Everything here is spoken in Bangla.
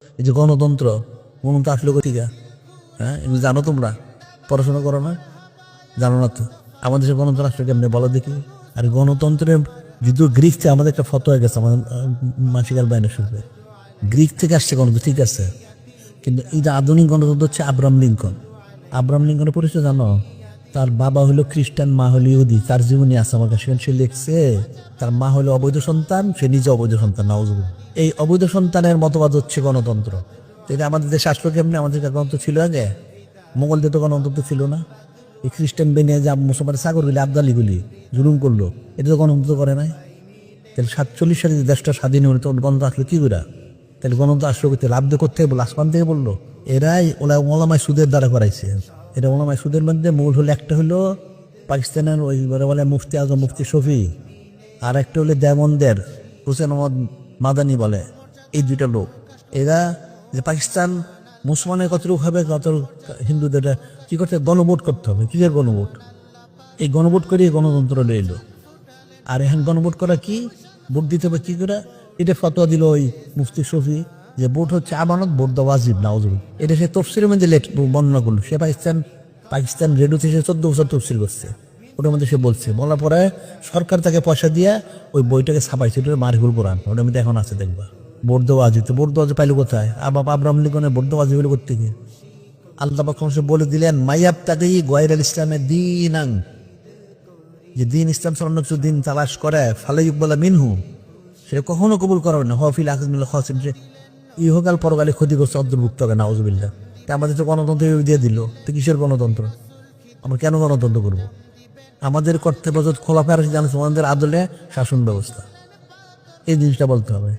এই যে গণতন্ত্র আসলে কোথেকে? হ্যাঁ, এগুলো জানো তোমরা? পড়াশোনা করো না? জানো না তো। আমাদের দেশে গণতন্ত্র আসলে কেমনি বলো দেখি। আর গণতন্ত্রের যদিও গ্রিক থেকে আমাদের একটা ফটো হয়ে গেছে, আমাদের মাসিকাল বাইনের শুরুতে গ্রিক থেকে আসছে গণতন্ত্র, ঠিক আছে, কিন্তু এই যে আধুনিক গণতন্ত্র হচ্ছে আব্রাহাম লিঙ্কন। আব্রাহাম লিঙ্কনের পরিচয় জানো? তার বাবা হলো খ্রিস্টান, মা হলো ইহুদি। তার জীবনী আছে আমার কাছে, সে লিখছে তার মা হলো অবৈধ সন্তান, সে নিজে অবৈধ সন্তান। নাউজুবিল্লাহ। এই অবৈধ সন্তানের মতবাদ হচ্ছে গণতন্ত্র। এটা আমাদের দেশে আসলো কেমনি? আমাদের গণতন্ত্র ছিল আগে? মোগলদের তো গণতন্ত্র ছিল না। এই খ্রিস্টান বেনিয়ে যে মুসলমানের সাগরগুলি, আবদালিগুলি জুলুম করলো, এটা তো গণতন্ত্র করে নাই। তাহলে 47 সালে যে দেশটা স্বাধীন হলো, তখন গণতন্ত্র আসলো কি করে? তাহলে গণতন্ত্র আসলো করতে লাভ দিয়ে করতে বললো, আসমান থেকে বললো? এরাই ওলামায় সুদের দ্বারা করাইছে। এটা ওলামায় সুদের মধ্যে মূল হলো, একটা হলো পাকিস্তানের ওই বলে মুফতি আজম, মুফতি শফি, আর একটা হলো দেওবন্দের হুসেন মোহাম্মদ মাদানি বলে। এই দুইটা লোক, এরা যে পাকিস্তান মুসলমানের কতটুকু হবে, কত হিন্দুদের কি করতে, গণভোট করতে হবে। কিসের গণভোট? এই গণভোট করে গণতন্ত্র লইল। আর এখন গণভোট করা কি? ভোট দিতে হবে কি করে? এটা ফতোয়া দিল ওই মুফতি শফি যে ভোট হচ্ছে আমানত, ভোট দেওয়া ওয়াজিব না। এটা সে তফসিলের মধ্যে বর্ণনা করলো। সে পাকিস্তান রেডিওতে সে 14 বছর তফসিল করছে। ওটার মধ্যে সে বলছে, বলার পরে সরকার তাকে পয়সা দিয়ে ওই বইটাকে ছাপাইছে, ওটা মারিফুল কোরআন, ওটার মধ্যে এখন আছে দেখবা। ভোট দেওয়া ওয়াজিব। ভোট দেওয়া পাইলো কোথায়? আব্রাহাম লিঙ্কনের ভোট দেওয়া ওয়াজিব হলো কোথেকে? আল্লাহ পাক বলে দিলেন, মাইয়াব তাকে গয়রুল ইসলামের দীনাং, যে দিন ইসলাম অন্য কিছু দিন তালাশ করে, ফালাইকবালা মিনহু, সেটা কখনো কবুল করা না। হফিল আকিমুল খাসিম, যে ইহকাল পরকালে ক্ষতিগ্রস্ত অন্তর্ভুক্ত হবে। নাউজুবিল্লাহ। আমাদের তো গণতন্ত্র দিয়ে দিল, তো কিসের গণতন্ত্র? আমরা কেন গণতন্ত্র করব? আমাদের কর্তব্য খোলাফা রাশিদিন আমাদের আদলে শাসন ব্যবস্থা, এই জিনিসটা বলতে হবে।